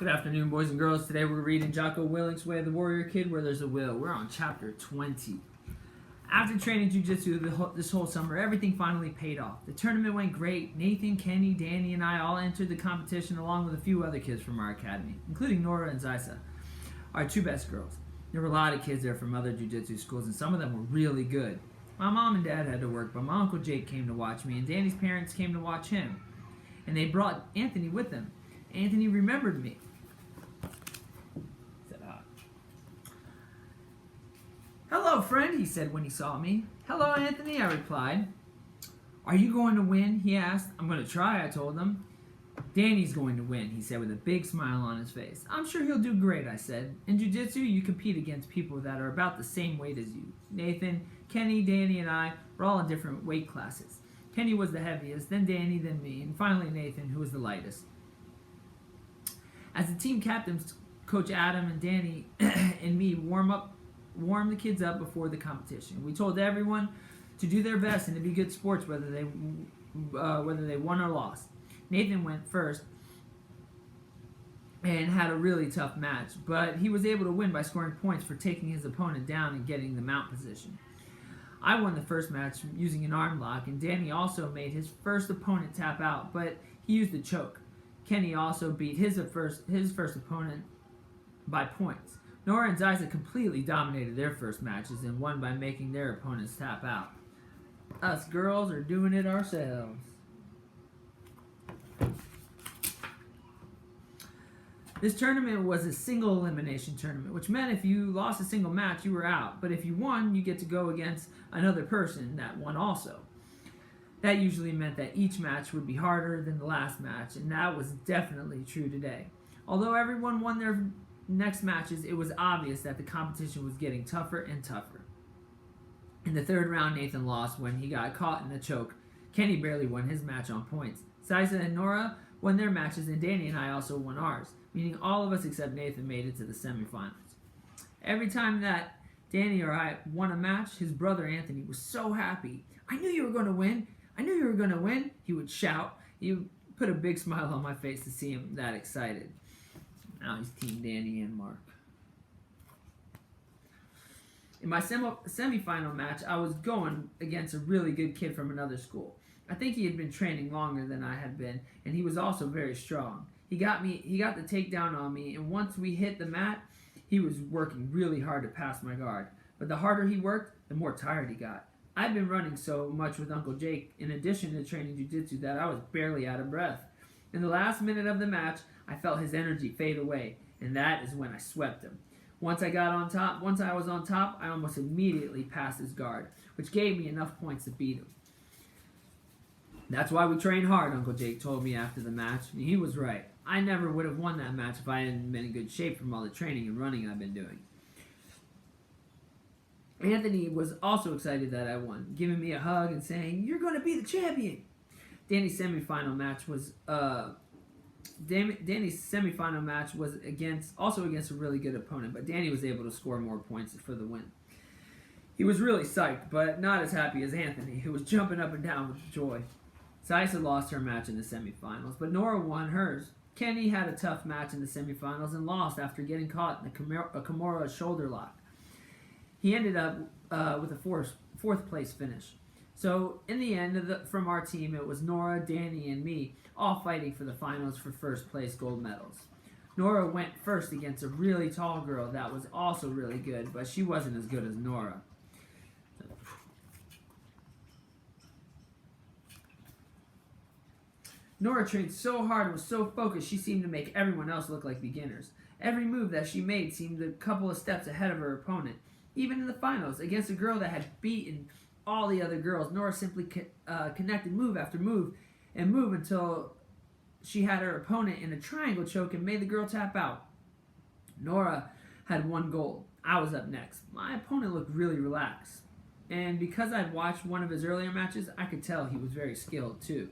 Good afternoon, boys and girls. Today we're reading Jocko Willink's Way of the Warrior Kid, Where There's a Will. We're on chapter 20. After training jiu-jitsu this whole summer, everything finally paid off. The tournament went great. Nathan, Kenny, Danny, and I all entered the competition along with a few other kids from our academy, including Nora and Zaisa, our two best girls. There were a lot of kids there from other jiu-jitsu schools, and some of them were really good. My mom and dad had to work, but my Uncle Jake came to watch me, and Danny's parents came to watch him. And they brought Anthony with them. Anthony remembered me. "Hello, friend," he said when he saw me. "Hello, Anthony," I replied. "Are you going to win?" he asked. "I'm going to try," I told him. "Danny's going to win," he said with a big smile on his face. "I'm sure he'll do great," I said. "In jiu-jitsu, you compete against people that are about the same weight as you. Nathan, Kenny, Danny, and I were all in different weight classes. Kenny was the heaviest, then Danny, then me, and finally Nathan, who was the lightest. As the team captains, Coach Adam and Danny and me warm the kids up before the competition. We told everyone to do their best and to be good sports, whether they won or lost. Nathan went first and had a really tough match, but he was able to win by scoring points for taking his opponent down and getting the mount position. I won the first match using an arm lock, and Danny also made his first opponent tap out, but he used a choke. Kenny also beat his first opponent by points. Nora and Zaisa completely dominated their first matches and won by making their opponents tap out. Us girls are doing it ourselves. This tournament was a single elimination tournament, which meant if you lost a single match, you were out. But if you won, you get to go against another person that won also. That usually meant that each match would be harder than the last match, and that was definitely true today. Although everyone won their next matches, it was obvious that the competition was getting tougher and tougher. In the third round, Nathan lost when he got caught in a choke. Kenny barely won his match on points. Zaisa and Nora won their matches, and Danny and I also won ours, meaning all of us except Nathan made it to the semifinals. Every time that Danny or I won a match, his brother Anthony was so happy. "I knew you were going to win! I knew you were going to win!" he would shout. He put a big smile on my face to see him that excited. Now he's Team Danny and Mark. In my semifinal match, I was going against a really good kid from another school. I think he had been training longer than I had been, and he was also very strong. He got the takedown on me, and once we hit the mat, he was working really hard to pass my guard. But the harder he worked, the more tired he got. I'd been running so much with Uncle Jake, in addition to training jiu-jitsu, that I was barely out of breath. In the last minute of the match, I felt his energy fade away, and that is when I swept him. Once I was on top, I almost immediately passed his guard, which gave me enough points to beat him. "That's why we train hard," Uncle Jake told me after the match, and he was right. I never would have won that match if I hadn't been in good shape from all the training and running I've been doing. Anthony was also excited that I won, giving me a hug and saying, "You're going to be the champion." Danny's semifinal match was against a really good opponent, but Danny was able to score more points for the win. He was really psyched, but not as happy as Anthony, who was jumping up and down with joy. Zaisa lost her match in the semifinals, but Nora won hers. Kenny had a tough match in the semifinals and lost after getting caught in a Kimura shoulder lock. He ended up with a fourth place finish. So in the end, from our team, it was Nora, Danny, and me all fighting for the finals for first place gold medals. Nora went first against a really tall girl that was also really good, but she wasn't as good as Nora. Nora trained so hard and was so focused, she seemed to make everyone else look like beginners. Every move that she made seemed a couple of steps ahead of her opponent. Even in the finals, against a girl that had beaten all the other girls, Nora simply connected move after move until she had her opponent in a triangle choke and made the girl tap out. Nora had one goal. I was up next. My opponent looked really relaxed. And because I'd watched one of his earlier matches, I could tell he was very skilled too.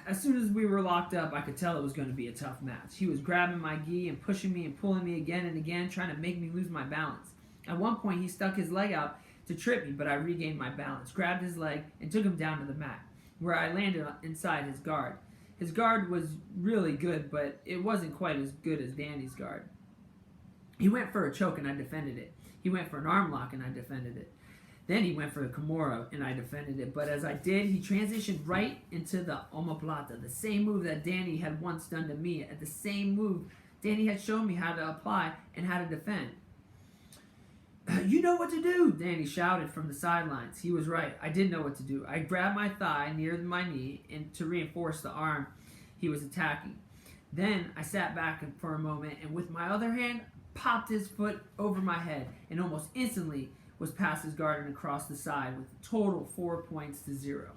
As soon as we were locked up, I could tell it was going to be a tough match. He was grabbing my gi and pushing me and pulling me again and again, trying to make me lose my balance. At one point, he stuck his leg out to trip me, but I regained my balance, grabbed his leg, and took him down to the mat. where I landed inside his guard. His guard was really good, but it wasn't quite as good as Danny's guard. He went for a choke and I defended it. He went for an arm lock and I defended it. Then he went for a Kimura and I defended it. But as I did, he transitioned right into the omoplata, the same move that Danny had once done to me. At the same move, Danny had shown me how to apply and how to defend. You know what to do, Danny shouted from the sidelines. He was right. I did know what to do. I grabbed my thigh near my knee and to reinforce the arm he was attacking. Then I sat back for a moment and with my other hand, popped his foot over my head and almost instantly was past his guard and across the side with a total 4 points to 0.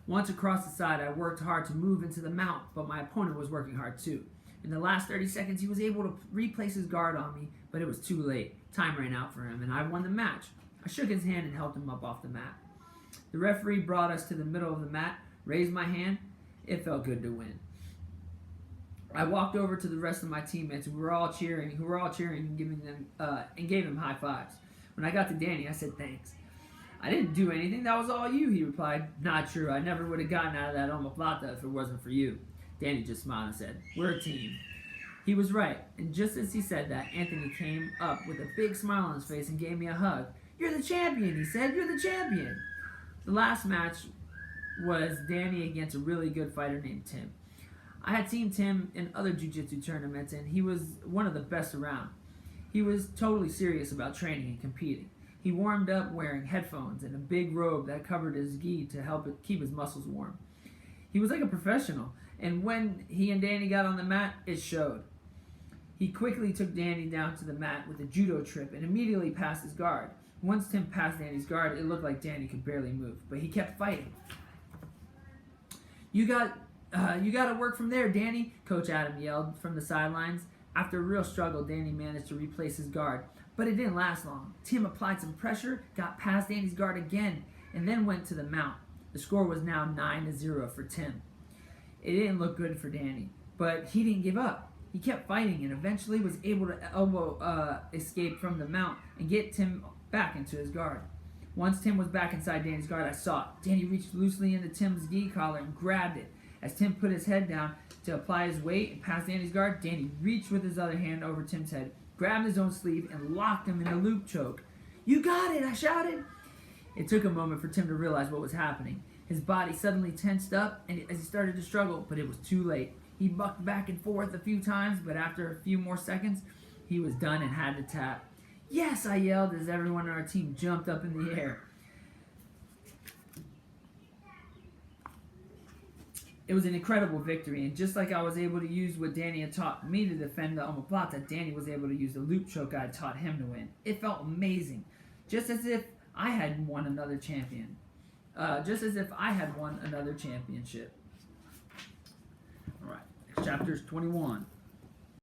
Once across the side, I worked hard to move into the mount, but my opponent was working hard too. In the last 30 seconds, he was able to replace his guard on me, but it was too late. Time ran out for him, and I won the match. I shook his hand and helped him up off the mat. The referee brought us to the middle of the mat, raised my hand. It felt good to win. I walked over to the rest of my teammates who were all cheering and gave them high fives. When I got to Danny, I said thanks. I didn't do anything. That was all you, he replied. Not true. I never would have gotten out of that omoplata if it wasn't for you. Danny just smiled and said, we're a team. He was right, and just as he said that, Anthony came up with a big smile on his face and gave me a hug. You're the champion, he said. You're the champion. The last match was Danny against a really good fighter named Tim. I had seen Tim in other jiu-jitsu tournaments, and he was one of the best around. He was totally serious about training and competing. He warmed up wearing headphones and a big robe that covered his gi to help keep his muscles warm. He was like a professional, and when he and Danny got on the mat, it showed. He quickly took Danny down to the mat with a judo trip and immediately passed his guard. Once Tim passed Danny's guard, it looked like Danny could barely move, but he kept fighting. You got to work from there, Danny, Coach Adam yelled from the sidelines. After a real struggle, Danny managed to replace his guard, but it didn't last long. Tim applied some pressure, got past Danny's guard again, and then went to the mount. The score was now 9-0 for Tim. It didn't look good for Danny, but he didn't give up. He kept fighting and eventually was able to elbow escape from the mount and get Tim back into his guard. Once Tim was back inside Danny's guard, I saw it. Danny reached loosely into Tim's gi collar and grabbed it. As Tim put his head down to apply his weight and pass Danny's guard, Danny reached with his other hand over Tim's head, grabbed his own sleeve, and locked him in a loop choke. You got it, I shouted. It took a moment for Tim to realize what was happening. His body suddenly tensed up as he started to struggle, but it was too late. He bucked back and forth a few times, but after a few more seconds, he was done and had to tap. Yes, I yelled as everyone on our team jumped up in the air. It was an incredible victory, and just like I was able to use what Danny had taught me to defend the omoplata, Danny was able to use the loop choke I had taught him to win. It felt amazing, just as if I had won another championship. All right, next chapter is 21.